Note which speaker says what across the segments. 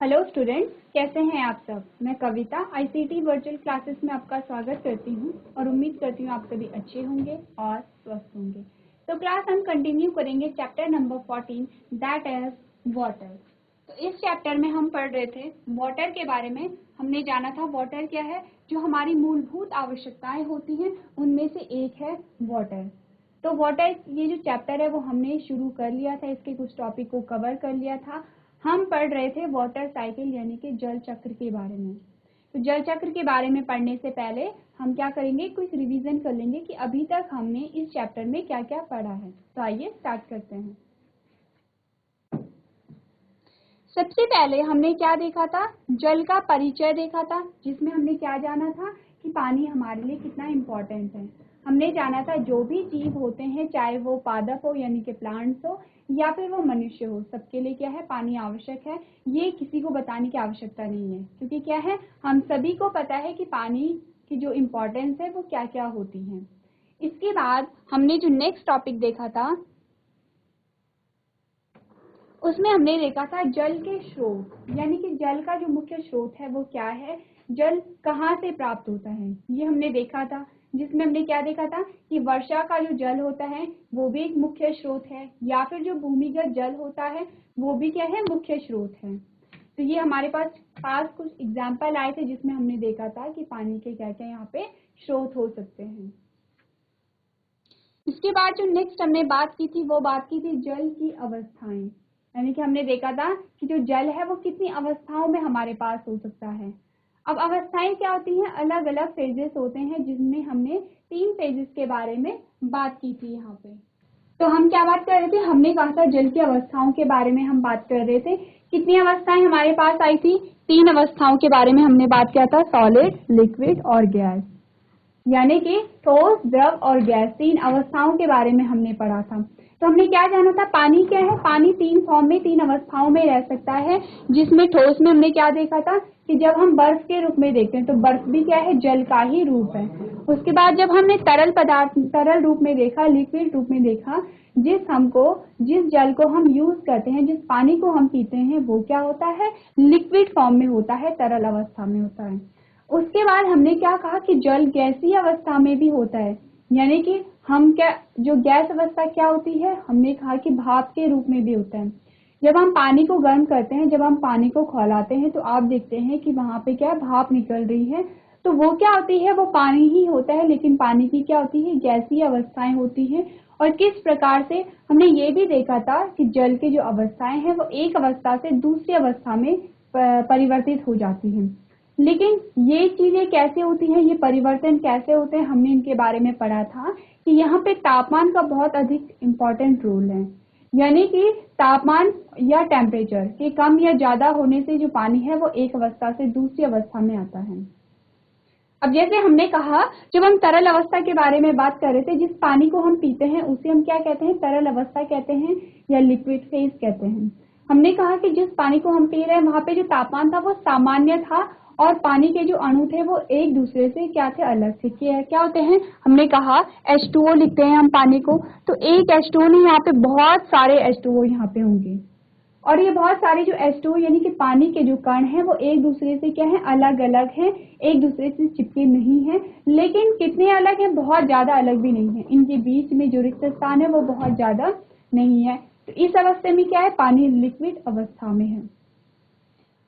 Speaker 1: Hello students, कैसे हैं आप सब। मैं कविता आईसीटी वर्चुअल क्लासेस में आपका स्वागत करती हूं और उम्मीद करती हूं आप सभी अच्छे होंगे और स्वस्थ होंगे। तो क्लास हम कंटिन्यू करेंगे chapter number 14 that is water. तो इस चैप्टर में हम पढ़ रहे थे वाटर के बारे में। हमने जाना था वाटर क्या है, जो हमारी मूलभूत आवश्यकताएं होती हैं उनमें से एक है वाटर। तो वाटर ये जो चैप्टर है वो हमने शुरू कर लिया था, इसके कुछ टॉपिक को कवर कर लिया था। हम पढ़ रहे थे वाटर साइकिल यानी कि जल चक्र के बारे में। तो जल चक्र के बारे में पढ़ने से पहले हम क्या करेंगे, कुछ रिवीजन कर लेंगे कि अभी तक हमने इस चैप्टर में क्या क्या पढ़ा है। तो आइए स्टार्ट करते हैं। सबसे पहले हमने क्या देखा था, जल का परिचय देखा था, जिसमें हमने क्या जाना था कि पानी हमारे लिए कितना इम्पोर्टेंट है। हमने जाना था जो भी जीव होते हैं, चाहे वो पादप हो यानी कि प्लांट्स हो या फिर वो मनुष्य हो, सबके लिए क्या है, पानी आवश्यक है। ये किसी को बताने की आवश्यकता नहीं है, क्योंकि क्या है, हम सभी को पता है कि पानी की जो इम्पोर्टेंस है वो क्या क्या होती है। इसके बाद हमने जो नेक्स्ट टॉपिक देखा था उसमें हमने देखा था जल के स्रोत, यानी कि जल का जो मुख्य स्रोत है वो क्या है, जल कहाँ से प्राप्त होता है, ये हमने देखा था। जिसमें हमने क्या देखा था कि वर्षा का जो जल होता है वो भी एक मुख्य स्रोत है, या फिर जो भूमिगत जल होता है वो भी क्या है, मुख्य स्रोत है। तो ये हमारे पास कुछ एग्जाम्पल आए थे जिसमें हमने देखा था कि पानी के क्या क्या यहाँ पे स्रोत हो सकते हैं। इसके बाद जो नेक्स्ट हमने बात की थी वो बात की थी जल की अवस्थाएं, यानी कि हमने देखा था कि जो जल है वो कितनी अवस्थाओं में हमारे पास हो सकता है। अब अवस्थाएं क्या होती हैं, अलग अलग फेजेस होते हैं, जिसमें हमने 3 फेजेस के बारे में बात की थी यहाँ पे। तो हम क्या बात कर रहे थे, हमने कहा था जल की अवस्थाओं के बारे में हम बात कर रहे थे। कितनी अवस्थाएं हमारे पास आई थी, 3 अवस्थाओं के बारे में हमने बात किया था, सॉलिड, लिक्विड और गैस, यानी कि ठोस, द्रव और गैस, 3 अवस्थाओं के बारे में हमने पढ़ा था। तो हमने क्या जाना था, पानी क्या है, पानी 3 फॉर्म में 3 अवस्थाओं में रह सकता है। जिसमें ठोस में हमने क्या देखा था कि जब हम बर्फ के रूप में देखते हैं तो बर्फ भी क्या है, जल का ही रूप है। उसके बाद जब हमने तरल रूप में देखा, लिक्विड रूप में देखा, जिस जल को हम यूज करते हैं, जिस पानी को हम पीते हैं वो क्या होता है, लिक्विड फॉर्म में होता है, तरल अवस्था में होता है। उसके बाद हमने क्या कहा कि जल गैसीय अवस्था में भी होता है, यानी कि हम क्या, जो गैस अवस्था क्या होती है, हमने कहा कि भाप के रूप में भी होता है। जब हम पानी को गर्म करते हैं, जब हम पानी को खौलाते हैं तो आप देखते हैं कि वहां पे क्या भाप निकल रही है, तो वो क्या होती है, वो पानी ही होता है, लेकिन पानी की क्या होती है, गैसीय अवस्थाएं होती हैं। और किस प्रकार से हमने ये भी देखा था कि जल की जो अवस्थाएं हैं वो एक अवस्था से दूसरी अवस्था में परिवर्तित हो जाती हैं। लेकिन ये चीजें कैसे होती हैं, ये परिवर्तन कैसे होते हैं, हमने इनके बारे में पढ़ा था कि यहाँ पे तापमान का बहुत अधिक इम्पोर्टेंट रोल है। यानी कि तापमान या टेम्परेचर के कम या ज्यादा होने से जो पानी है वो एक अवस्था से दूसरी अवस्था में आता है। अब जैसे हमने कहा, जब हम तरल अवस्था के बारे में बात कर रहे थे, जिस पानी को हम पीते हैं उसे हम क्या कहते हैं, तरल अवस्था कहते हैं या लिक्विड फेज कहते हैं। हमने कहा कि जिस पानी को हम पी रहे हैं वहां पे जो तापमान था वो सामान्य था, और पानी के जो अणु थे वो एक दूसरे से क्या थे, अलग थे। क्या होते हैं, हमने कहा H2O लिखते हैं हम पानी को, तो एक H2O नहीं, यहाँ पे बहुत सारे H2O यहाँ पे होंगे। और ये बहुत सारे जो H2O यानी कि पानी के जो कण हैं वो एक दूसरे से क्या है, अलग अलग हैं, एक दूसरे से चिपके नहीं हैं। लेकिन कितने अलग हैं, बहुत ज्यादा अलग भी नहीं है, इनके बीच में जो रिक्त स्थान है वो बहुत ज्यादा नहीं है। तो इस अवस्था में क्या है, पानी लिक्विड अवस्था में है।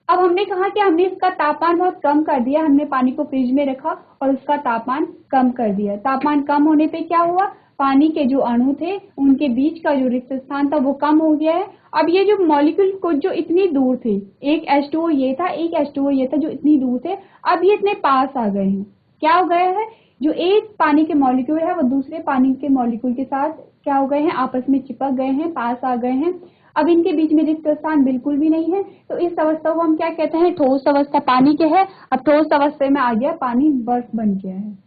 Speaker 1: अब हमने कहा कि हमने इसका तापमान बहुत कम कर दिया, हमने पानी को फ्रिज में रखा और उसका तापमान कम कर दिया। तापमान कम होने पे क्या हुआ, पानी के जो अणु थे उनके बीच का जो रिक्त स्थान था वो कम हो गया है। अब ये जो मॉलिक्यूल कुछ जो इतनी दूर थे, एक H2O ये था, एक H2O ये था, जो इतनी दूर थे, अब ये इतने पास आ गए हैं। क्या हो गया है, जो एक पानी के मॉलिक्यूल है वो दूसरे पानी के मॉलिक्यूल के साथ क्या हो गए हैं, आपस में चिपक गए हैं, पास आ गए हैं। अब इनके बीच में रिक्त स्थान बिल्कुल भी नहीं है। तो इस अवस्था को हम क्या कहते हैं, ठोस अवस्था पानी के है। अब ठोस अवस्था में आ गया, पानी बर्फ बन गया है।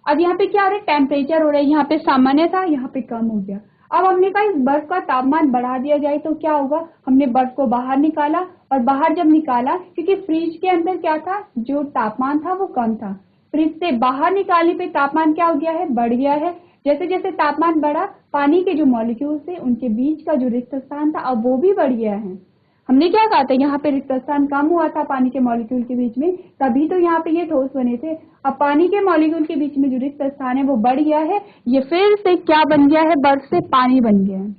Speaker 1: अब यहाँ पे क्या हो रहा है, टेम्परेचर हो रहा है, यहाँ पे सामान्य था, यहाँ पे कम हो गया। अब हमने कहा इस बर्फ का तापमान बढ़ा दिया जाए तो क्या होगा, हमने बर्फ को बाहर निकाला, और बाहर जब निकाला, क्योंकि फ्रिज के अंदर क्या था, जो तापमान था वो कम था, फ्रिज से बाहर निकालने पे तापमान क्या हो गया है, बढ़ गया है। जैसे जैसे तापमान बढ़ा, पानी के जो मॉलिक्यूल्स थे उनके बीच का जो रिक्त स्थान था अब वो भी बढ़ गया है। हमने क्या कहा था, यहाँ पे रिक्त स्थान कम हुआ था पानी के मॉलिक्यूल के बीच में, तभी तो यहाँ पे ये ठोस बने थे। अब पानी के मॉलिक्यूल के बीच में जो रिक्त स्थान है वो बढ़ गया है, ये फिर से क्या बन गया है, बर्फ से पानी बन गया है।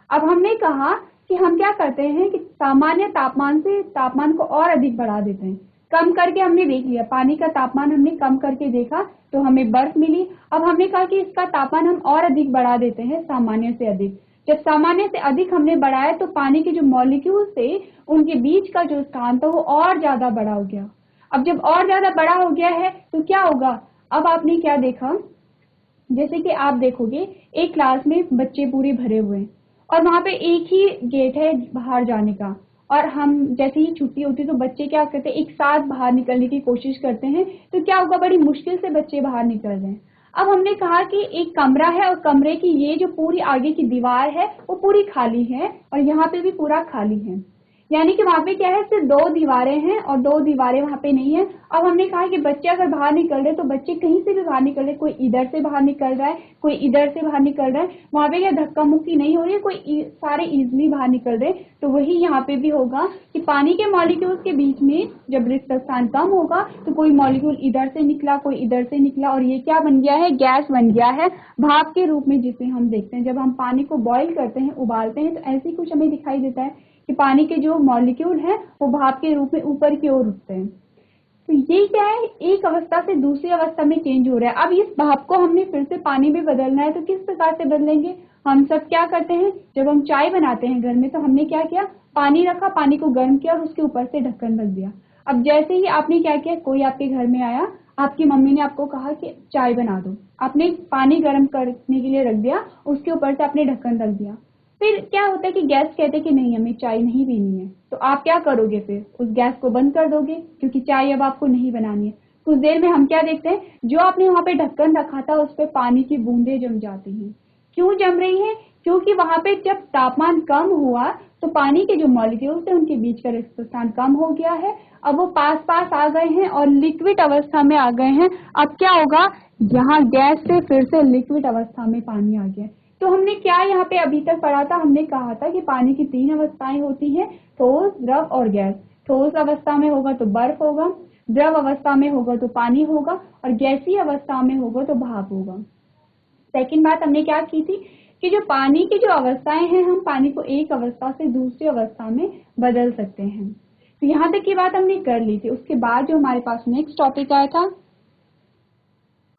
Speaker 1: अब हमने कहा कि हम क्या करते हैं कि सामान्य तापमान से तापमान को और अधिक बढ़ा देते हैं। कम करके हमने देख लिया, पानी का तापमान हमने कम करके देखा तो हमें बर्फ मिली। अब हमने कहा कि इसका तापमान हम और अधिक बढ़ा देते हैं, सामान्य से अधिक। जब सामान्य से अधिक हमने बढ़ाया तो पानी के जो मॉलिक्यूल थे उनके बीच का जो स्थान था वो और ज्यादा बड़ा हो गया। अब जब और ज्यादा बड़ा हो गया है तो क्या होगा, अब आपने क्या देखा, जैसे कि आप देखोगे एक क्लास में बच्चे पूरे भरे हुए हैं और वहां पे एक ही गेट है बाहर जाने का, और हम जैसे ही छुट्टी होती है तो बच्चे क्या करते हैं, एक साथ बाहर निकलने की कोशिश करते हैं। तो क्या होगा, बड़ी मुश्किल से बच्चे बाहर निकल रहे हैं। अब हमने कहा कि एक कमरा है और कमरे की ये जो पूरी आगे की दीवार है वो पूरी खाली है और यहाँ पे भी पूरा खाली है, यानी कि वहां पे क्या है, सिर्फ 2 दीवारें हैं और 2 दीवारें वहां पे नहीं है। अब हमने कहा कि बच्चे अगर बाहर निकल रहे तो बच्चे कहीं से भी बाहर निकल रहे, कोई इधर से बाहर निकल रहा है, कोई इधर से बाहर निकल रहा है, वहां पे क्या धक्का मुक्की नहीं हो रही है, कोई सारे इजिली बाहर निकल रहे। तो वही यहाँ पे भी होगा कि पानी के मॉलिक्यूल्स के बीच में जब रिक्त स्थान कम होगा तो कोई मॉलिक्यूल इधर से निकला, कोई इधर से निकला, और ये क्या बन गया है, गैस बन गया है, भाप के रूप में, जिसे हम देखते हैं जब हम पानी को बॉईल करते हैं, उबालते हैं, तो ऐसे ही कुछ हमें दिखाई देता है कि पानी के जो मॉलिक्यूल हैं वो भाप के रूप में ऊपर की ओर उठते हैं। तो ये क्या है, एक अवस्था से दूसरी अवस्था में चेंज हो रहा है। अब इस भाप को हमने फिर से पानी में बदलना है, तो किस प्रकार से बदलेंगे, हम सब क्या करते हैं, जब हम चाय बनाते हैं घर में तो हमने क्या किया, पानी रखा, पानी को गर्म किया और उसके ऊपर से ढक्कन रख दिया। अब जैसे ही आपने क्या किया, कोई आपके घर में आया, आपकी मम्मी ने आपको कहा कि चाय बना दो, आपने पानी गर्म करने के लिए रख दिया, उसके ऊपर से आपने ढक्कन रख दिया। फिर क्या होता है कि गैस कहते हैं कि नहीं, हमें चाय नहीं पीनी है, तो आप क्या करोगे, फिर उस गैस को बंद कर दोगे क्योंकि चाय अब आपको नहीं बनानी है। कुछ देर में हम क्या देखते हैं, जो आपने वहां पे ढक्कन रखा था उस पे पानी की बूंदें जम जाती हैं। क्यों जम रही है, क्योंकि वहां पे जब तापमान कम हुआ तो पानी के जो मॉलिक्यूल्स थे उनके बीच का रिक्त स्थान कम हो गया है, अब वो पास पास आ गए हैं और लिक्विड अवस्था में आ गए हैं। अब क्या होगा, यहाँ गैस से फिर से लिक्विड अवस्था में पानी आ गया। तो हमने क्या यहाँ पे अभी तक पढ़ा था, हमने कहा था कि पानी की 3 अवस्थाएं होती हैं, ठोस, द्रव और गैस। ठोस अवस्था में होगा तो बर्फ होगा, द्रव अवस्था में होगा तो पानी होगा, और गैसीय अवस्था में होगा तो भाप होगा। सेकंड बात हमने क्या की थी कि जो पानी की जो अवस्थाएं हैं, हम पानी को एक अवस्था से दूसरी अवस्था में बदल सकते हैं। तो यहाँ तक की बात हमने कर ली थी। उसके बाद जो हमारे पास नेक्स्ट टॉपिक आया था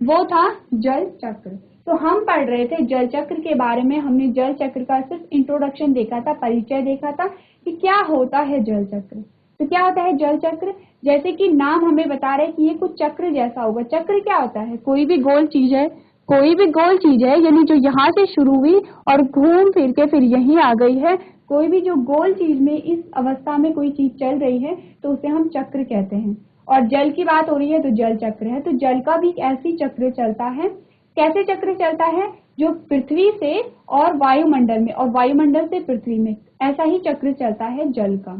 Speaker 1: वो था जल चक्र। तो हम पढ़ रहे थे जल चक्र के बारे में। हमने जल चक्र का सिर्फ इंट्रोडक्शन देखा था, परिचय देखा था कि क्या होता है जल चक्र। तो क्या होता है जल चक्र, जैसे कि नाम हमें बता रहे कि ये कुछ चक्र जैसा होगा। चक्र क्या होता है, कोई भी गोल चीज है, कोई भी गोल चीज है, यानी जो यहाँ से शुरू हुई और घूम फिर के फिर यहीं आ गई है। कोई भी जो गोल चीज में इस अवस्था में कोई चीज चल रही है तो उसे हम चक्र कहते हैं। और जल की बात हो रही है तो जल चक्र है। तो जल का भी ऐसी चक्र चलता है। कैसे चक्र चलता है, जो पृथ्वी से और वायुमंडल में और वायुमंडल से पृथ्वी में, ऐसा ही चक्र चलता है जल का।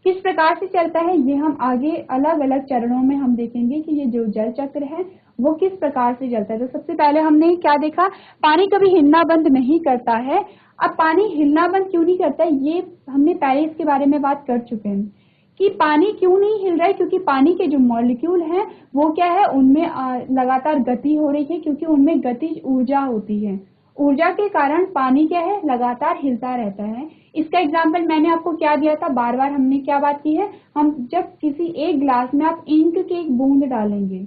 Speaker 1: किस प्रकार से चलता है ये हम आगे अलग अलग चरणों में हम देखेंगे कि ये जो जल चक्र है वो किस प्रकार से चलता है। तो सबसे पहले हमने क्या देखा, पानी कभी हिलना बंद नहीं करता है। अब पानी हिलना बंद क्यों नहीं करता है, ये हमने पहले इसके बारे में बात कर चुके हैं कि पानी क्यों नहीं हिल रहा है, क्योंकि पानी के जो मॉलिक्यूल हैं वो क्या है, उनमें लगातार गति हो रही है, क्योंकि उनमें गतिज ऊर्जा होती है। ऊर्जा के कारण पानी क्या है, लगातार हिलता रहता है। इसका एग्जाम्पल मैंने आपको क्या दिया था, बार बार हमने क्या बात की है, हम जब किसी एक ग्लास में आप इंक के एक बूंद डालेंगे,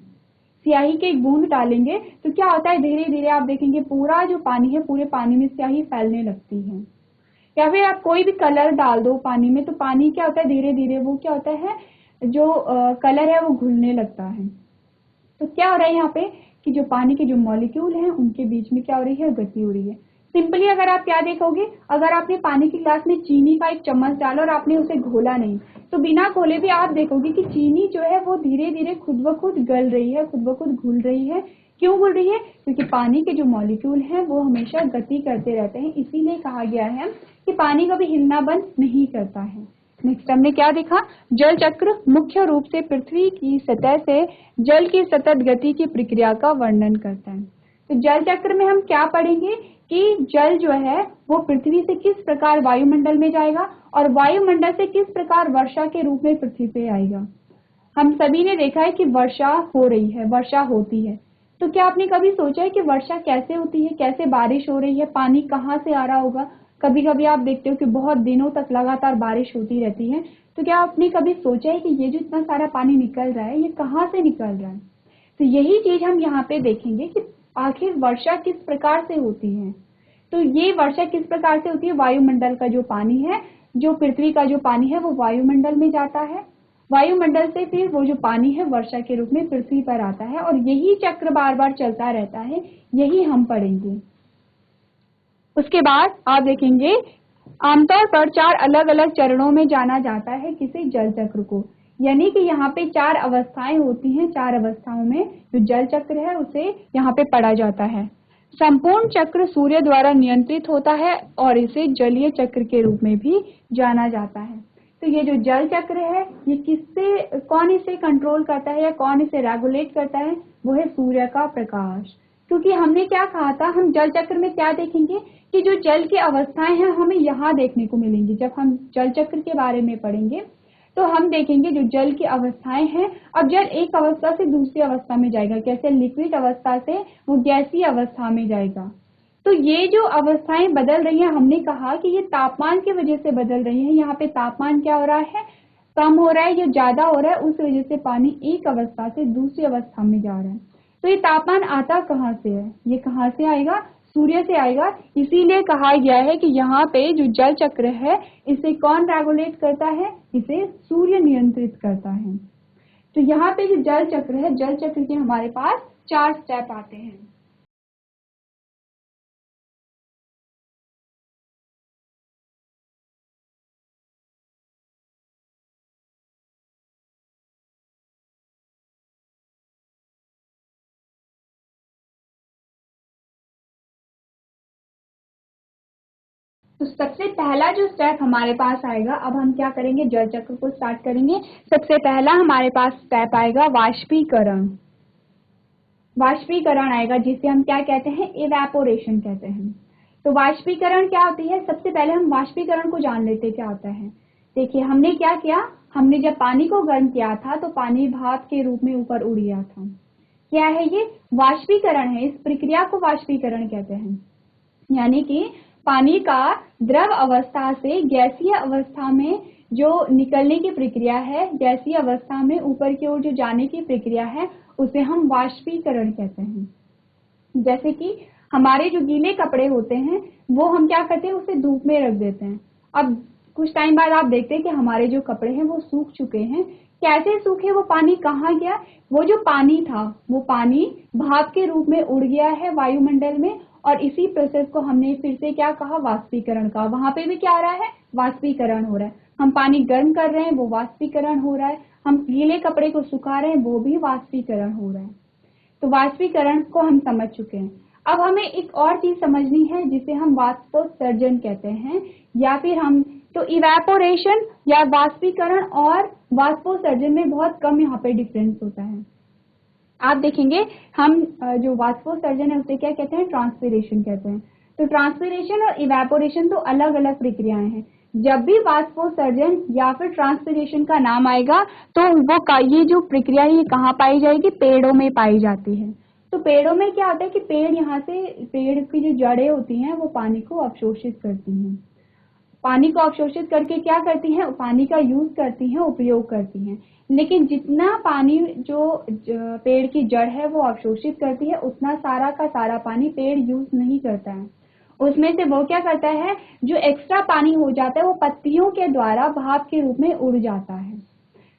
Speaker 1: स्याही के एक बूंद डालेंगे, तो क्या होता है, धीरे धीरे आप देखेंगे पूरा जो पानी है, पूरे पानी में स्याही फैलने लगती है। या फिर आप कोई भी कलर डाल दो पानी में, तो पानी क्या होता है, धीरे धीरे वो क्या होता है, जो कलर है वो घुलने लगता है। तो क्या हो रहा है यहाँ पे कि जो पानी के जो मॉलिक्यूल हैं उनके बीच में क्या हो रही है, गति हो रही है। सिंपली अगर आप क्या देखोगे, अगर आपने पानी की ग्लास में चीनी का एक चम्मच डाला और आपने उसे घोला नहीं, तो बिना घोले भी आप देखोगे कि चीनी जो है वो धीरे धीरे खुद ब खुद गल रही है, खुद ब खुद घुल रही है। क्यों घुल रही है, क्योंकि पानी के जो मॉलिक्यूल हैं वो हमेशा गति करते रहते हैं। इसीलिए कहा गया है कि पानी कभी हिलना बंद नहीं करता है। नेक्स्ट हमने क्या देखा, जल चक्र मुख्य रूप से पृथ्वी की सतह से जल की सतत गति की प्रक्रिया का वर्णन करता है। तो जल चक्र में हम क्या पढ़ेंगे कि जल जो है वो पृथ्वी से किस प्रकार वायुमंडल में जाएगा और वायुमंडल से किस प्रकार वर्षा के रूप में पृथ्वी पे आएगा। हम सभी ने देखा है कि वर्षा हो रही है, वर्षा होती है, तो क्या आपने कभी सोचा है कि वर्षा कैसे होती है, कैसे बारिश हो रही है, पानी कहाँ से आ रहा होगा। कभी कभी आप देखते हो कि बहुत दिनों तक लगातार बारिश होती रहती है, तो क्या आपने कभी सोचा है कि ये जो इतना सारा पानी निकल रहा है ये कहाँ से निकल रहा है। तो यही चीज हम यहाँ पे देखेंगे कि आखिर वर्षा किस प्रकार से होती है। तो ये वर्षा किस प्रकार से होती है, वायुमंडल का जो पानी है, जो पृथ्वी का जो पानी है वो वायुमंडल में जाता है, वायुमंडल से फिर वो जो पानी है वर्षा के रूप में पृथ्वी पर आता है और यही चक्र बार बार चलता रहता है, यही हम पढ़ेंगे। उसके बाद आप देखेंगे आमतौर पर 4 अलग अलग चरणों में जाना जाता है किसी जल चक्र को, यानी कि यहाँ पे 4 अवस्थाएं होती हैं, 4 अवस्थाओं में जो जल चक्र है उसे यहाँ पे पढ़ा जाता है। संपूर्ण चक्र सूर्य द्वारा नियंत्रित होता है और इसे जलीय चक्र के रूप में भी जाना जाता है। तो ये जो जल चक्र है ये किससे, कौन इसे कंट्रोल करता है या कौन इसे रेगुलेट करता है, वो है सूर्य का प्रकाश। क्योंकि हमने क्या कहा था, हम जल चक्र में क्या देखेंगे कि जो जल की अवस्थाएं हैं हमें यहाँ देखने को मिलेंगी। जब हम जल चक्र के बारे में पढ़ेंगे तो हम देखेंगे जो जल की अवस्थाएं हैं, अब जल एक अवस्था से दूसरी अवस्था में जाएगा, कैसे लिक्विड अवस्था से वो गैसीय अवस्था में जाएगा। तो ये जो अवस्थाएं बदल रही हैं, हमने कहा कि ये तापमान की वजह से बदल रही हैं। यहाँ पे तापमान क्या हो रहा है, कम हो रहा है या ज्यादा हो रहा है, उस वजह से पानी एक अवस्था से दूसरी अवस्था में जा रहा है। तो ये तापमान आता कहाँ से है, ये कहाँ से आएगा, सूर्य से आएगा। इसीलिए कहा गया है कि यहाँ पे जो जल चक्र है इसे कौन रेगुलेट करता है, इसे सूर्य नियंत्रित करता है। तो यहाँ पे जो जल चक्र है, जल चक्र के हमारे पास 4 स्टेप आते हैं। तो सबसे पहला जो स्टेप हमारे पास आएगा, अब हम क्या करेंगे, जल चक्र को स्टार्ट करेंगे। सबसे पहला हमारे पास स्टेप आएगा वाष्पीकरण। वाष्पीकरण आएगा जिसे हम क्या कहते हैं, इवेपोरेशन कहते हैं। तो वाष्पीकरण क्या होती है, सबसे पहले हम वाष्पीकरण को जान लेते क्या होता है। देखिए हमने क्या किया, हमने जब पानी को गर्म किया था तो पानी भाप के रूप में ऊपर उड़ गया था। क्या है ये, वाष्पीकरण है। इस प्रक्रिया को वाष्पीकरण कहते हैं, यानी कि पानी का द्रव अवस्था से गैसीय अवस्था में जो निकलने की प्रक्रिया है, गैसीय अवस्था में ऊपर की ओर जो जाने की प्रक्रिया है, उसे हम वाष्पीकरण कहते हैं। जैसे कि हमारे जो गीले कपड़े होते हैं वो हम क्या करते हैं, उसे धूप में रख देते हैं। अब कुछ टाइम बाद आप देखते हैं कि हमारे जो कपड़े हैं वो सूख चुके हैं। कैसे सूखे, वो पानी कहाँ गया, वो जो पानी था वो पानी भाप के रूप में उड़ गया है वायुमंडल में, और इसी प्रोसेस को हमने फिर से क्या कहा, वाष्पीकरण कहा। वहां पे भी क्या हो रहा है, वाष्पीकरण हो रहा है। हम पानी गर्म कर रहे हैं, वो वाष्पीकरण हो रहा है। हम गीले कपड़े को सुखा रहे हैं, वो भी वाष्पीकरण हो रहा है। तो वाष्पीकरण को हम समझ चुके हैं। अब हमें एक और चीज समझनी है जिसे हम वाष्पोत्सर्जन कहते हैं, या फिर हम तो इवेपोरेशन या वाष्पीकरण और वाष्पोत्सर्जन में बहुत कम यहाँ पे डिफरेंस होता है। आप देखेंगे हम जो वाष्पोत्सर्जन है उसे क्या कहते हैं, ट्रांसपीरेशन कहते हैं। तो ट्रांसपीरेशन और इवेपोरेशन तो अलग अलग प्रक्रियाएं हैं। जब भी वाष्पोत्सर्जन या फिर ट्रांसपीरेशन का नाम आएगा तो वो ये जो प्रक्रिया है ये कहाँ पाई जाएगी, पेड़ों में पाई जाती है। तो पेड़ों में क्या होता है कि पेड़ यहाँ से, पेड़ की जो जड़ें होती हैं वो पानी को अवशोषित करती हैं। पानी को अवशोषित करके क्या करती हैं, पानी का यूज करती हैं, उपयोग करती हैं। लेकिन जितना पानी जो पेड़ की जड़ है वो अवशोषित करती है, उतना सारा का सारा पानी पेड़ यूज नहीं करता है। उसमें से वो क्या करता है, जो एक्स्ट्रा पानी हो जाता है वो पत्तियों के द्वारा भाप के रूप में उड़ जाता है।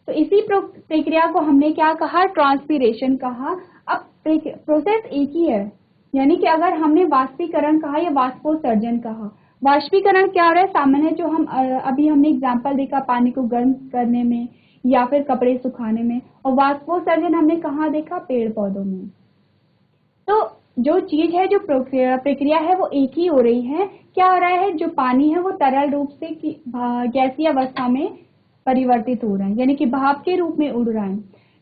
Speaker 1: तो इसी प्रक्रिया को हमने क्या कहा, ट्रांसपीरेशन कहा। अब प्रोसेस एक ही है, यानी कि अगर हमने वाष्पीकरण कहा या वाष्पोत्सर्जन कहा, वाष्पीकरण क्या हो रहा है, सामान्य जो हम अभी हमने एग्जांपल देखा पानी को गर्म करने में या फिर कपड़े सुखाने में, और वाष्पोत्सर्जन हमने कहाँ देखा, पेड़ पौधों में। तो जो चीज है, जो प्रक्रिया है वो एक ही हो रही है। क्या हो रहा है, जो पानी है वो तरल रूप से गैसीय अवस्था में परिवर्तित हो रहा है, यानी कि भाप के रूप में उड़ रहा है।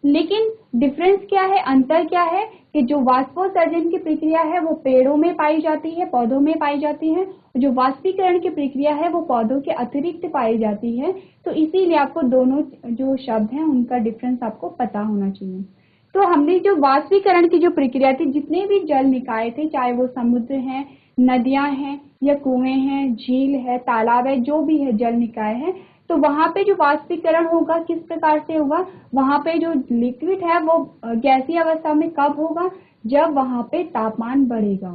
Speaker 1: लेकिन डिफरेंस क्या है, अंतर क्या है कि जो वाष्पोत्सर्जन की प्रक्रिया है वो पेड़ों में पाई जाती है, पौधों में पाई जाती है, जो वाष्पीकरण की प्रक्रिया है वो पौधों के अतिरिक्त पाई जाती है। तो इसीलिए आपको दोनों जो शब्द हैं उनका डिफरेंस आपको पता होना चाहिए। तो हमने जो वाष्पीकरण की जो प्रक्रिया थी, जितने भी जल निकाय थे, चाहे वो समुद्र हैं, नदियां हैं या कुएं हैं, झील है, तालाब है, जो भी है जल निकाय है, तो वहां पे जो वाष्पीकरण होगा किस प्रकार से होगा, वहां पे जो लिक्विड है वो गैसीय अवस्था में कब होगा, जब वहां पे तापमान बढ़ेगा।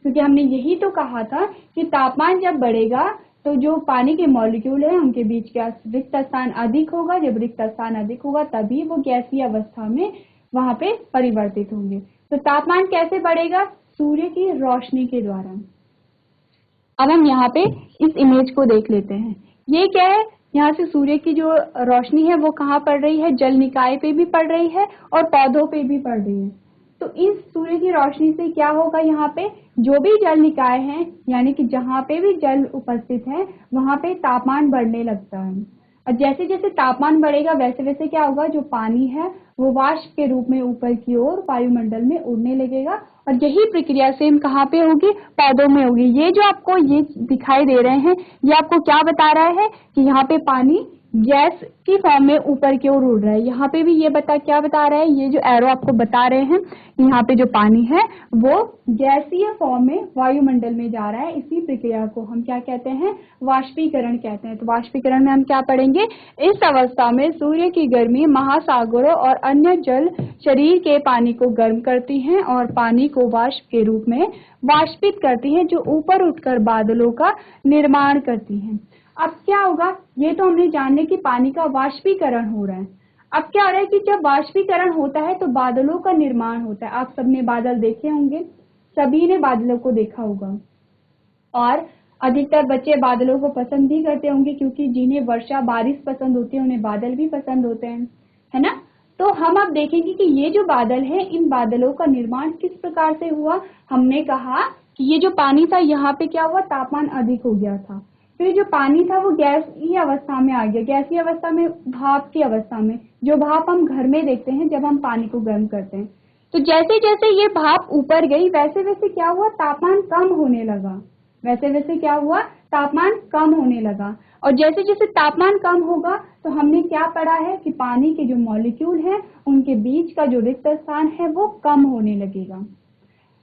Speaker 1: क्योंकि हमने यही तो कहा था कि तापमान जब बढ़ेगा तो जो पानी के मॉलिक्यूल है उनके बीच का रिक्त स्थान अधिक होगा, जब रिक्त स्थान अधिक होगा तभी वो गैसीय अवस्था में वहां पे परिवर्तित होंगे। तो तापमान कैसे बढ़ेगा, सूर्य की रोशनी के द्वारा। अब हम यहाँ पे इस इमेज को देख लेते हैं। ये क्या है, यहाँ से सूर्य की जो रोशनी है वो कहाँ पड़ रही है, जल निकाय पे भी पड़ रही है और पौधों पे भी पड़ रही है। तो इस सूर्य की रोशनी से क्या होगा, यहाँ पे जो भी जल निकाय है, यानी कि जहाँ पे भी जल उपस्थित है वहां पे तापमान बढ़ने लगता है। और जैसे जैसे तापमान बढ़ेगा वैसे वैसे क्या होगा, जो पानी है वो वाष्प के रूप में ऊपर की ओर वायुमंडल में उड़ने लगेगा। और यही प्रक्रिया सेम कहाँ पे होगी, पौधों में होगी। ये जो आपको ये दिखाई दे रहे हैं ये आपको क्या बता रहा है कि यहाँ पे पानी गैस की फॉर्म में ऊपर की ओर उड़ रहा है। यहाँ पे भी ये क्या बता रहा है, ये जो एरो आपको बता रहे हैं यहाँ पे जो पानी है वो गैसीय फॉर्म में वायुमंडल में जा रहा है। इसी प्रक्रिया को हम क्या कहते हैं, वाष्पीकरण कहते हैं। तो वाष्पीकरण में हम क्या पढ़ेंगे, इस अवस्था में सूर्य की गर्मी महासागरों और अन्य जल शरीर के पानी को गर्म करती हैं और पानी को वाष्प के रूप में वाष्पित करती हैं, जो ऊपर उठकर बादलों का निर्माण करती हैं। अब क्या होगा, ये तो हमने जान लिया कि पानी का वाष्पीकरण हो रहा है। अब क्या हो रहा है कि जब वाष्पीकरण होता है तो बादलों का निर्माण होता है। आप सबने बादल देखे होंगे, सभी ने बादलों को देखा होगा और अधिकतर बच्चे बादलों को पसंद भी करते होंगे, क्योंकि जिन्हें वर्षा बारिश पसंद होती है उन्हें बादल भी पसंद होते हैं, है ना। तो हम अब देखेंगे कि ये जो बादल है, इन बादलों का निर्माण किस प्रकार से हुआ। हमने कहा कि ये जो पानी था यहाँ पे क्या हुआ, तापमान अधिक हो गया था, फिर जो पानी था वो गैसीय अवस्था में आ गया। गैसीय अवस्था में, भाप की अवस्था में, जो भाप हम घर में देखते हैं जब हम पानी को गर्म करते हैं। तो जैसे जैसे ये भाप ऊपर गई वैसे वैसे क्या हुआ, तापमान कम होने लगा। वैसे वैसे क्या हुआ, तापमान कम होने लगा। और जैसे जैसे तापमान कम होगा तो हमने क्या पढ़ा है कि पानी के जो मॉलिक्यूल हैं उनके बीच का जो रिक्त स्थान है वो कम होने लगेगा।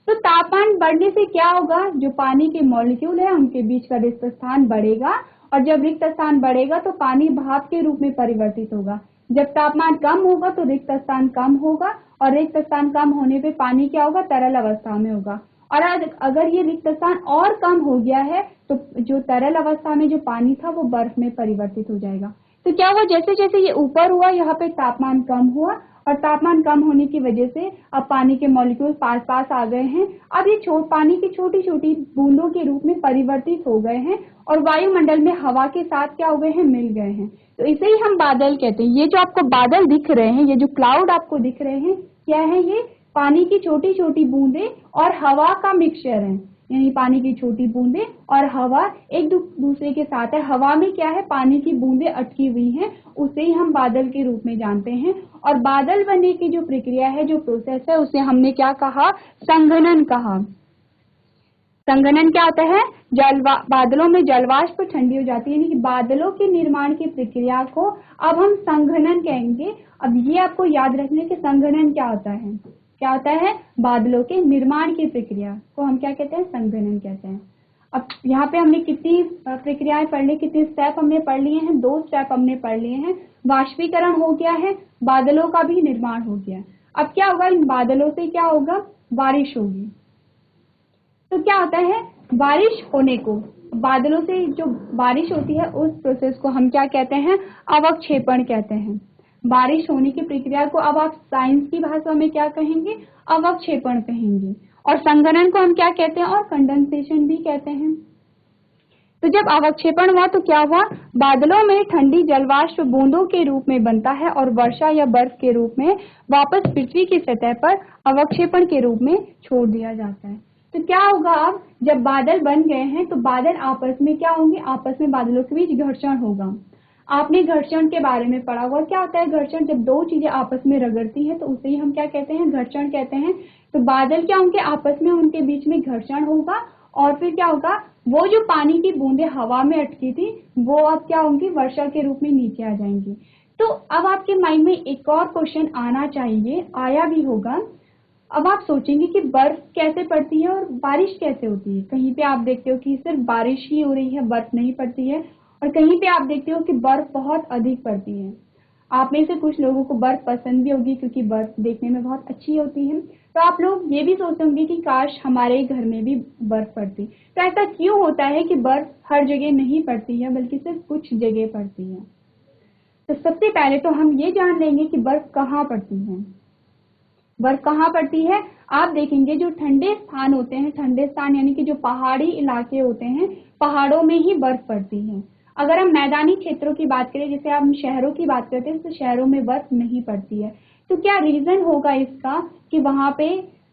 Speaker 1: तो तापमान बढ़ने से क्या होगा, जो पानी के मॉलिक्यूल है उनके बीच का रिक्त स्थान बढ़ेगा और जब रिक्त स्थान बढ़ेगा तो पानी भाप के रूप में परिवर्तित होगा। जब तापमान कम होगा तो रिक्त स्थान कम होगा और रिक्त स्थान कम होने पे पानी क्या होगा, तरल अवस्था में होगा। और अगर ये रिक्त स्थान और कम हो गया है तो जो तरल अवस्था में जो पानी था वो बर्फ में परिवर्तित हो जाएगा। तो क्या हुआ, जैसे जैसे ये ऊपर हुआ यहाँ पे तापमान कम हुआ और तापमान कम होने की वजह से अब पानी के मॉलिक्यूल पास पास आ गए हैं। अब ये पानी की छोटी छोटी बूंदों के रूप में परिवर्तित हो गए हैं और वायुमंडल में हवा के साथ क्या हो गए हैं, मिल गए हैं। तो इसे ही हम बादल कहते हैं। ये जो आपको बादल दिख रहे हैं, ये जो क्लाउड आपको दिख रहे हैं, क्या है, ये पानी की छोटी छोटी बूंदे और हवा का मिक्सचर है। यानी पानी की छोटी बूंदे और हवा एक दूसरे के साथ है। हवा में क्या है, पानी की बूंदे अटकी हुई हैं, उसे ही हम बादल के रूप में जानते हैं। और बादल बनने की जो प्रक्रिया है, जो प्रोसेस है, उसे हमने क्या कहा, संघनन कहा। संघनन क्या होता है, बादलों में जलवाष्प ठंडी हो जाती है, यानी कि बादलों के निर्माण की प्रक्रिया को अब हम संघनन कहेंगे। अब ये आपको याद रखना कि संघनन क्या होता है, क्या होता है, बादलों के निर्माण की प्रक्रिया को हम क्या कहते हैं, संघनन कहते हैं। अब यहाँ पे हमने कितनी प्रक्रियाएं पढ़ ली, कितने स्टेप हमने पढ़ लिए हैं, 2 स्टेप हमने पढ़ लिए हैं। वाष्पीकरण हो गया है, बादलों का भी निर्माण हो गया। अब क्या होगा, इन बादलों से क्या होगा, बारिश होगी। तो क्या होता है, बारिश होने को, बादलों से जो बारिश होती है उस प्रोसेस को हम क्या कहते हैं, अवक्षेपण कहते हैं। बारिश होने की प्रक्रिया को अब आप साइंस की भाषा में क्या कहेंगे, अवक्षेपण कहेंगे। और संघनन को हम क्या कहते हैं, और कंडेंसेशन भी कहते हैं। तो जब अवक्षेपण हुआ तो क्या हुआ, बादलों में ठंडी जलवाष्प बूंदों के रूप में बनता है और वर्षा या बर्फ के रूप में वापस पृथ्वी की सतह पर अवक्षेपण के रूप में छोड़ दिया जाता है। तो क्या होगा, अब जब बादल बन गए हैं तो बादल आपस में क्या होंगे, आपस में बादलों के बीच घर्षण होगा। आपने घर्षण के बारे में पढ़ा होगा। क्या होता है घर्षण? जब दो चीजें आपस में रगड़ती हैं तो उसे ही हम क्या कहते हैं? घर्षण कहते हैं। तो बादल क्या होंगे? आपस में उनके बीच में घर्षण होगा और फिर क्या होगा? वो जो पानी की बूंदें हवा में अटकी थी वो अब क्या होंगी? वर्षा के रूप में नीचे आ जाएंगी। तो अब आपके माइंड में एक और क्वेश्चन आना चाहिए, आया भी होगा। अब आप सोचेंगे कि बर्फ कैसे पड़ती है और बारिश कैसे होती है। कहीं पे आप देखते हो कि सिर्फ बारिश ही हो रही है, बर्फ नहीं पड़ती है, और कहीं पे आप देखते हो कि बर्फ बहुत अधिक पड़ती है। आप में से कुछ लोगों को बर्फ पसंद भी होगी क्योंकि बर्फ देखने में बहुत अच्छी होती है। तो आप लोग ये भी सोचेंगे कि काश हमारे घर में भी बर्फ पड़ती। तो ऐसा क्यों होता है कि बर्फ हर जगह नहीं पड़ती है बल्कि सिर्फ कुछ जगह पड़ती है? तो सबसे पहले तो हम ये जान लेंगे कि बर्फ कहाँ पड़ती है। बर्फ कहाँ पड़ती है? आप देखेंगे जो ठंडे स्थान होते हैं, ठंडे स्थान यानी कि जो पहाड़ी इलाके होते हैं, पहाड़ों में ही बर्फ पड़ती है। अगर हम मैदानी क्षेत्रों की बात करें, जैसे हम शहरों की बात करते हैं, तो शहरों में बर्फ नहीं पड़ती है। तो क्या रीजन होगा इसका कि वहां पे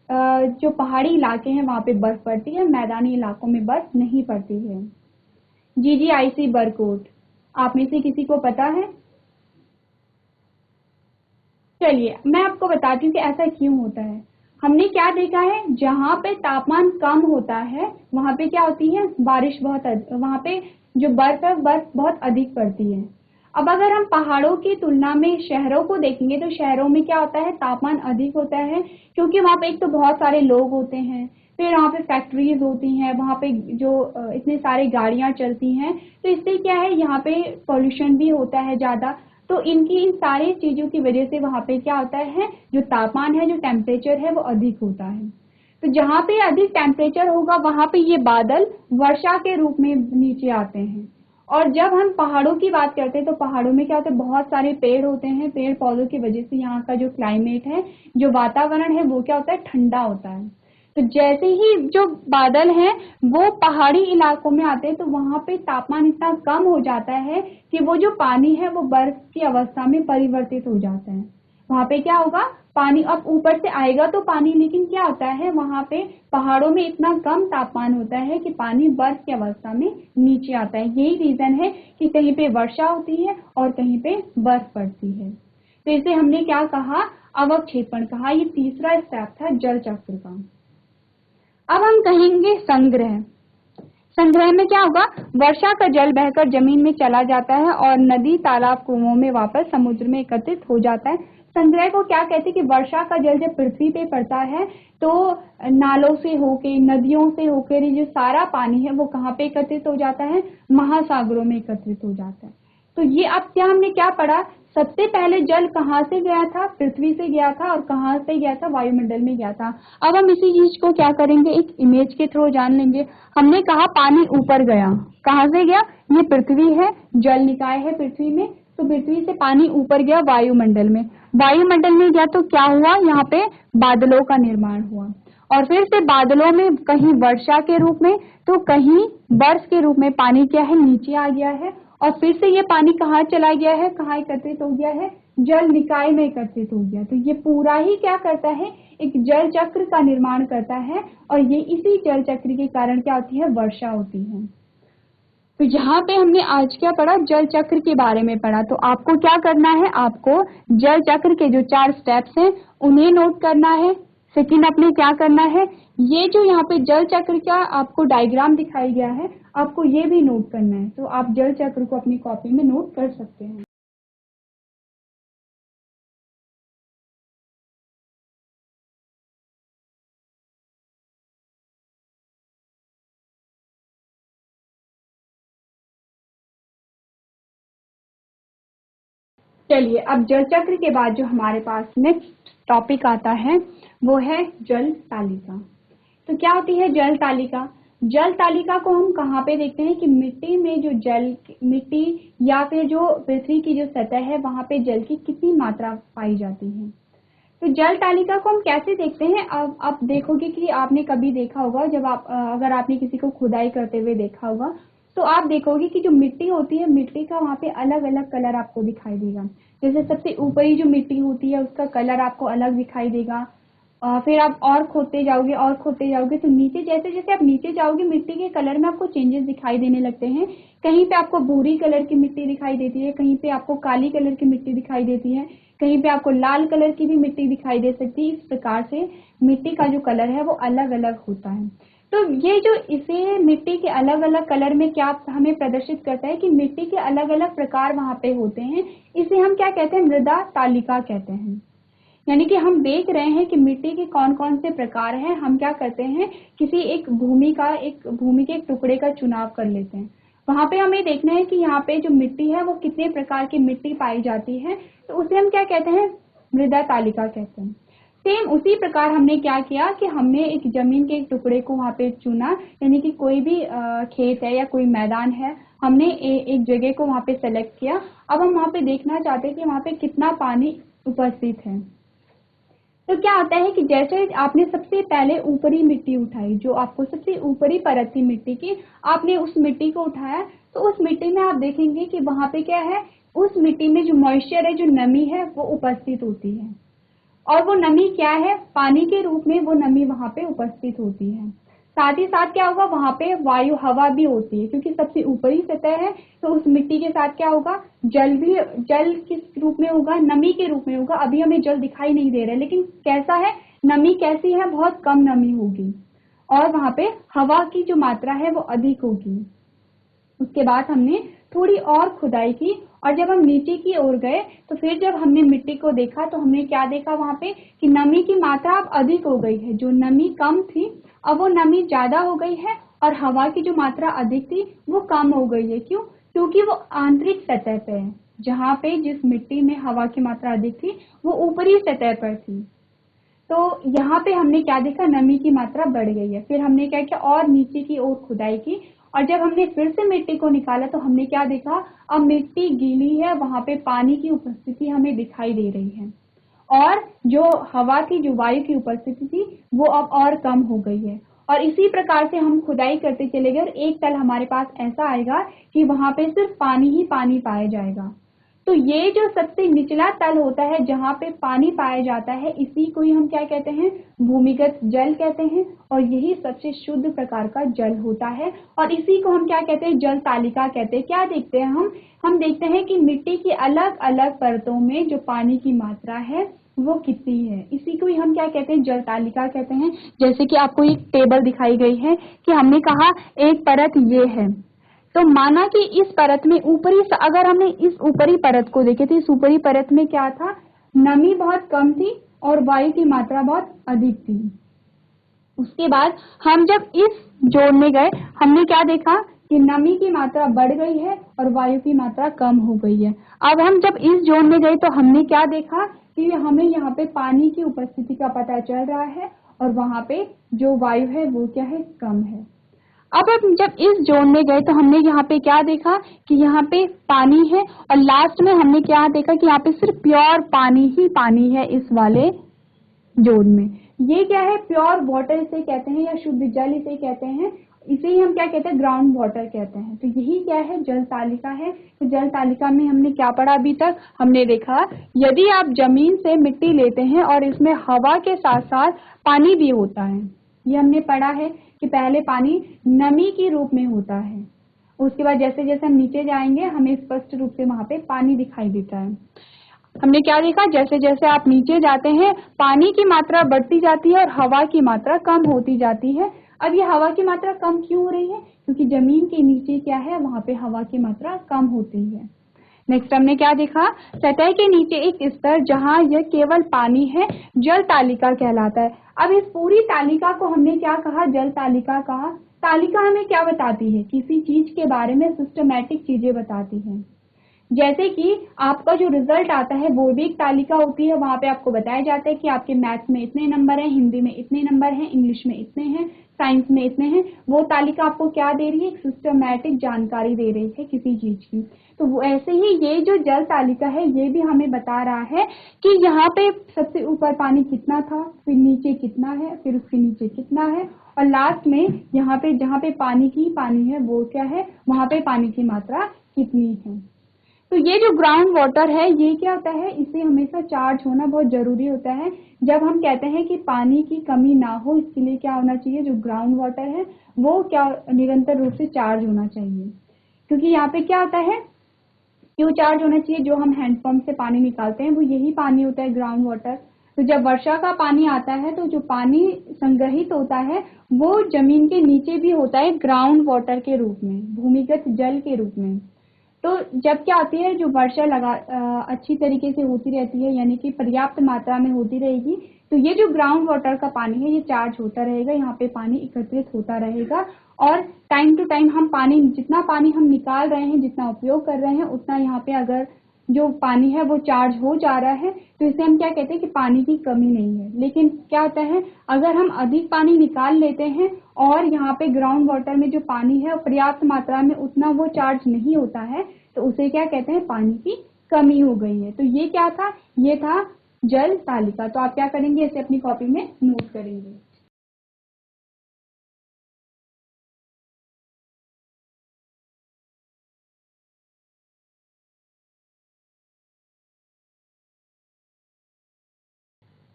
Speaker 1: जो पहाड़ी इलाके हैं वहां पे बर्फ पड़ती है, मैदानी इलाकों में बर्फ नहीं पड़ती है? GGIC बरकोट, आप में से किसी को पता है? चलिए मैं आपको बताती हूँ कि ऐसा क्यों होता है। हमने क्या देखा है, जहाँ पे तापमान कम होता है वहां पे क्या होती है? बारिश बहुत वहां पे जो बर्फ है बर्फ बहुत अधिक पड़ती है। अब अगर हम पहाड़ों की तुलना में शहरों को देखेंगे तो शहरों में क्या होता है? तापमान अधिक होता है क्योंकि वहां पे एक तो बहुत सारे लोग होते हैं, फिर वहां पे फैक्ट्रीज होती हैं, वहां पे जो इतने सारी गाड़ियां चलती हैं, तो इससे क्या है यहाँ पे पॉल्यूशन भी होता है ज्यादा। तो इनकी इन सारी चीजों की वजह से वहां पे क्या होता है? जो तापमान है, जो टेम्परेचर है वो अधिक होता है। तो जहाँ पे अधिक टेम्परेचर होगा वहां पे ये बादल वर्षा के रूप में नीचे आते हैं। और जब हम पहाड़ों की बात करते हैं तो पहाड़ों में क्या होता है? बहुत सारे पेड़ होते हैं, पेड़ पौधों की वजह से यहाँ का जो क्लाइमेट है, जो वातावरण है वो क्या होता है? ठंडा होता है। तो जैसे ही जो बादल हैं वो पहाड़ी इलाकों में आते हैं तो वहां पे तापमान इतना कम हो जाता है कि वो जो पानी है वो बर्फ की अवस्था में परिवर्तित हो जाता है। वहां पे क्या होगा? पानी अब ऊपर से आएगा तो पानी, लेकिन क्या होता है वहां पे पहाड़ों में इतना कम तापमान होता है कि पानी बर्फ की अवस्था में नीचे आता है। यही रीजन है कि कहीं पे वर्षा होती है और कहीं पे बर्फ पड़ती है। तो इसे हमने क्या कहा? अवक्षेपण कहा। ये तीसरा स्टेप था जल चक्र का। अब हम कहेंगे संग्रह। संग्रह में क्या होगा? वर्षा का जल बहकर जमीन में चला जाता है और नदी, तालाब, कुओं में वापस समुद्र में एकत्रित हो जाता है। संग्रह को क्या कहते हैं कि वर्षा का जल जब पृथ्वी पे पड़ता है तो नालों से होके, नदियों से होकर जो सारा पानी है वो कहाँ पे एकत्रित हो जाता है? महासागरों में एकत्रित हो जाता है। तो ये अब क्या हमने क्या पढ़ा? सबसे पहले जल कहाँ से गया था? पृथ्वी से गया था। और कहाँ से गया था? वायुमंडल में गया था। अब हम इसी चीज को क्या करेंगे? एक इमेज के थ्रू जान लेंगे। हमने कहा पानी ऊपर गया, कहाँ से गया? ये पृथ्वी है, जल निकाय है पृथ्वी में, तो पृथ्वी से पानी ऊपर गया वायुमंडल में। वायुमंडल में गया तो क्या हुआ? यहाँ पे बादलों का निर्माण हुआ और फिर से बादलों में कहीं वर्षा के रूप में तो कहीं बर्फ के रूप में पानी क्या है? नीचे आ गया है। और फिर से ये पानी कहाँ चला गया है? कहाँ एकत्रित हो गया है? जल निकाय में एकत्रित हो गया। तो ये पूरा ही क्या करता है? एक जल चक्र का निर्माण करता है और ये इसी जल चक्र के कारण क्या होती है? वर्षा होती है। तो यहाँ पे हमने आज क्या पढ़ा? जल चक्र के बारे में पढ़ा। तो आपको क्या करना है? आपको जल चक्र के जो 4 स्टेप्स हैं उन्हें नोट करना है। सेकंड आपने क्या करना है? ये जो यहाँ पे जल चक्र का आपको डायग्राम दिखाया गया है, आपको ये भी नोट करना है। तो आप जल चक्र को अपनी कॉपी में नोट कर सकते हैं। चलिए अब जल चक्र के बाद जो हमारे पास नेक्स्ट टॉपिक आता है वो है जल तालिका। तो क्या होती है जल तालिका? जल तालिका को हम कहाँ पे देखते हैं कि मिट्टी में जो जल, मिट्टी या फिर जो पृथ्वी की जो सतह है वहां पे जल की कितनी मात्रा पाई जाती है। तो जल तालिका को हम कैसे देखते हैं? अब आप देखोगे कि आपने कभी देखा होगा, जब आप अगर आपने किसी को खुदाई करते हुए देखा होगा तो आप देखोगे कि जो मिट्टी होती है, मिट्टी का वहां पे अलग अलग कलर आपको दिखाई देगा। जैसे सबसे ऊपरी जो मिट्टी होती है उसका कलर आपको अलग दिखाई देगा, फिर आप और खोदते जाओगे तो नीचे जैसे जैसे आप नीचे जाओगे मिट्टी के कलर में आपको चेंजेस दिखाई देने लगते हैं। कहीं पे आपको भूरी कलर की मिट्टी दिखाई देती है, कहीं पे आपको काली कलर की मिट्टी दिखाई देती है, कहीं पे आपको लाल कलर की भी मिट्टी दिखाई दे सकती है। इस प्रकार से मिट्टी का जो कलर है वो अलग अलग होता है। तो ये जो इसे मिट्टी के अलग अलग कलर में क्या हमें प्रदर्शित करता है कि मिट्टी के अलग अलग प्रकार वहां पे होते हैं। इसे हम क्या कहते हैं, मृदा तालिका कहते हैं। यानी कि हम देख रहे हैं कि मिट्टी के कौन कौन से प्रकार हैं। हम क्या करते हैं, किसी एक भूमि के एक टुकड़े का चुनाव कर लेते हैं। वहां पे हमें देखना है कि यहाँ पे जो मिट्टी है वो कितने प्रकार की मिट्टी पाई जाती है, तो उसे हम क्या कहते हैं, मृदा तालिका कहते हैं। सेम उसी प्रकार हमने क्या किया कि हमने एक जमीन के एक टुकड़े को वहां पे चुना, यानी कि कोई भी खेत है या कोई मैदान है, हमने एक जगह को वहां पे सेलेक्ट किया। अब हम वहां पे देखना चाहते हैं कि वहां पे कितना पानी उपस्थित है। तो क्या होता है कि जैसे आपने सबसे पहले ऊपरी मिट्टी उठाई, जो आपको सबसे ऊपरी परत थी मिट्टी की, आपने उस मिट्टी को उठाया, तो उस मिट्टी में आप देखेंगे कि वहां पे क्या है, उस मिट्टी में जो मॉइस्चर है, जो नमी है वो उपस्थित होती है। और वो नमी क्या है, पानी के रूप में वो नमी वहां पे उपस्थित होती है। साथ ही साथ क्या होगा, वहां पे वायु हवा भी होती है, क्योंकि सबसे ऊपरी सतह है। तो उस मिट्टी के साथ क्या होगा, जल किस रूप में होगा, नमी के रूप में होगा। अभी हमें जल दिखाई नहीं दे रहा है, लेकिन कैसा है, नमी कैसी है, बहुत कम नमी होगी। और वहां पे हवा की जो मात्रा है वो अधिक होगी। उसके बाद हमने थोड़ी और खुदाई की, और जब हम नीचे की ओर गए तो फिर जब हमने मिट्टी को देखा तो हमने क्या देखा वहां पे कि नमी की मात्रा अब अधिक हो गई है। जो नमी कम थी अब वो नमी ज्यादा हो गई है, और हवा की जो मात्रा अधिक थी वो कम हो गई है। क्यों? क्योंकि वो आंतरिक सतह पे है। जहाँ पे जिस मिट्टी में हवा की मात्रा अधिक थी वो ऊपरी सतह पर थी। तो यहाँ पे हमने क्या देखा, नमी की मात्रा बढ़ गई है। फिर हमने क्या किया, और नीचे की ओर खुदाई की, और जब हमने फिर से मिट्टी को निकाला तो हमने क्या देखा, अब मिट्टी गीली है, वहां पे पानी की उपस्थिति हमें दिखाई दे रही है। और जो हवा थी, जो वायु की उपस्थिति थी, वो अब और कम हो गई है। और इसी प्रकार से हम खुदाई करते चले गए, और एक तल हमारे पास ऐसा आएगा कि वहां पे सिर्फ पानी ही पानी पाया जाएगा। तो ये जो सबसे निचला तल होता है जहाँ पे पानी पाया जाता है, इसी को ही हम क्या कहते हैं, भूमिगत जल कहते हैं। और यही सबसे शुद्ध प्रकार का जल होता है, और इसी को हम क्या कहते हैं, जल तालिका कहते हैं। क्या देखते हैं हम देखते हैं कि मिट्टी की अलग अलग परतों में जो पानी की मात्रा है वो कितनी है। इसी को ही हम क्या कहते हैं, जल तालिका कहते हैं। जैसे कि आपको एक टेबल दिखाई गई है कि हमने कहा एक परत ये है, तो माना कि इस परत में अगर हमने इस ऊपरी परत को देखे तो इस ऊपरी परत में क्या था, नमी बहुत कम थी और वायु की मात्रा बहुत अधिक थी। उसके बाद हम जब इस जोन में गए, हमने क्या देखा कि नमी की मात्रा बढ़ गई है और वायु की मात्रा कम हो गई है। अब हम जब इस जोन में गए तो हमने क्या देखा कि हमें यहाँ पे पानी की उपस्थिति का पता चल रहा है, और वहां पे जो वायु है वो क्या है, कम है। अब हम जब इस जोन में गए तो हमने यहाँ पे क्या देखा कि यहाँ पे पानी है, और लास्ट में हमने क्या देखा कि यहाँ पे सिर्फ प्योर पानी ही पानी है इस वाले जोन में। ये क्या है, प्योर वाटर इसे कहते हैं, या शुद्ध जल इसे कहते हैं। इसे ही हम क्या कहते हैं, ग्राउंड वाटर कहते हैं। तो यही क्या है, जल तालिका है। तो जल तालिका में हमने क्या पढ़ा, अभी तक हमने देखा यदि आप जमीन से मिट्टी लेते हैं और इसमें हवा के साथ साथ पानी भी होता है। ये हमने पढ़ा है कि पहले पानी नमी के रूप में होता है, उसके बाद जैसे जैसे हम नीचे जाएंगे हमें स्पष्ट रूप से वहां पे पानी दिखाई देता है। हमने क्या देखा, जैसे जैसे आप नीचे जाते हैं पानी की मात्रा बढ़ती जाती है और हवा की मात्रा कम होती जाती है। अब ये हवा की मात्रा कम क्यों हो रही है, क्योंकि जमीन के नीचे क्या है, वहां पे हवा की मात्रा कम होती है। नेक्स्ट हमने क्या देखा, सतह के नीचे एक स्तर जहां यह केवल पानी है, जल तालिका कहलाता है। अब इस पूरी तालिका को हमने क्या कहा, जल तालिका कहा। तालिका हमें क्या बताती है, किसी चीज के बारे में सिस्टमैटिक चीजें बताती है। जैसे कि आपका जो रिजल्ट आता है वो भी एक तालिका होती है। वहां पे आपको बताया जाता है कि आपके मैथ्स में इतने नंबर हैं, हिंदी में इतने नंबर हैं, इंग्लिश में इतने हैं, साइंस में इतने हैं। वो तालिका आपको क्या दे रही है, एक सिस्टमैटिक जानकारी दे रही है किसी चीज की। तो ऐसे ही ये जो जल तालिका है ये भी हमें बता रहा है कि यहाँ पे सबसे ऊपर पानी कितना था, फिर नीचे कितना है, फिर उसके नीचे कितना है, और लास्ट में यहाँ पे जहाँ पे पानी है वो क्या है, वहां पे पानी की मात्रा कितनी है। तो ये जो ग्राउंड वाटर है ये क्या होता है, इसे हमेशा चार्ज होना बहुत जरूरी होता है। जब हम कहते हैं कि पानी की कमी ना हो, इसके लिए क्या होना चाहिए, जो ग्राउंड वाटर है वो क्या निरंतर रूप से चार्ज होना चाहिए। क्योंकि यहाँ पे क्या होता है, क्यों चार्ज होना चाहिए, जो हम हैंडपंप से पानी निकालते हैं वो यही पानी होता है ग्राउंड वाटर। तो जब वर्षा का पानी आता है तो जो पानी संग्रहित होता है वो जमीन के नीचे भी होता है ग्राउंड वाटर के रूप में, भूमिगत जल के रूप में। तो जब क्या होती है, जो वर्षा अच्छी तरीके से होती रहती है, यानी कि पर्याप्त मात्रा में होती रहेगी, तो ये जो ग्राउंड वाटर का पानी है ये चार्ज होता रहेगा, यहाँ पे पानी एकत्रित होता रहेगा। और टाइम टू टाइम हम पानी, जितना पानी हम निकाल रहे हैं, जितना उपयोग कर रहे हैं, उतना यहाँ पे अगर जो पानी है वो चार्ज हो जा रहा है, तो इसे हम क्या कहते हैं कि पानी की कमी नहीं है। लेकिन क्या होता है, अगर हम अधिक पानी निकाल लेते हैं और यहाँ पे ग्राउंड वाटर में जो पानी है पर्याप्त मात्रा में उतना वो चार्ज नहीं होता है, तो उसे क्या कहते हैं, पानी की कमी हो गई है। तो ये क्या था, ये था जल तालिका। तो आप क्या करेंगे, इसे अपनी कॉपी में नोट करेंगे।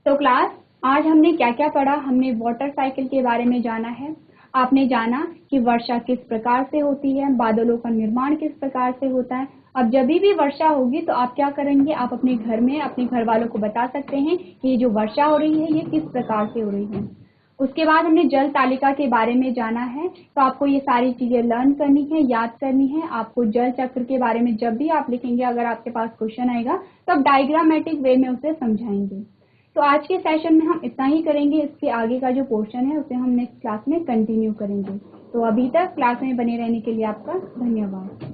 Speaker 1: तो क्लास, आज हमने क्या क्या पढ़ा, हमने वाटर साइकिल के बारे में जाना है। आपने जाना कि वर्षा किस प्रकार से होती है, बादलों का निर्माण किस प्रकार से होता है। अब जब भी वर्षा होगी तो आप क्या करेंगे, आप अपने घर में अपने घर वालों को बता सकते हैं कि ये जो वर्षा हो रही है ये किस प्रकार से हो रही है। उसके बाद हमने जल तालिका के बारे में जाना है। तो आपको ये सारी चीजें लर्न करनी है, याद करनी है। आपको जल चक्र के बारे में जब भी आप लिखेंगे, अगर आपके पास क्वेश्चन आएगा तो आप डायग्रामेटिक वे में उसे समझाएंगे। तो आज के सेशन में हम इतना ही करेंगे, इसके आगे का जो पोर्शन है उसे हम नेक्स्ट क्लास में कंटिन्यू करेंगे। तो अभी तक क्लास में बने रहने के लिए आपका धन्यवाद।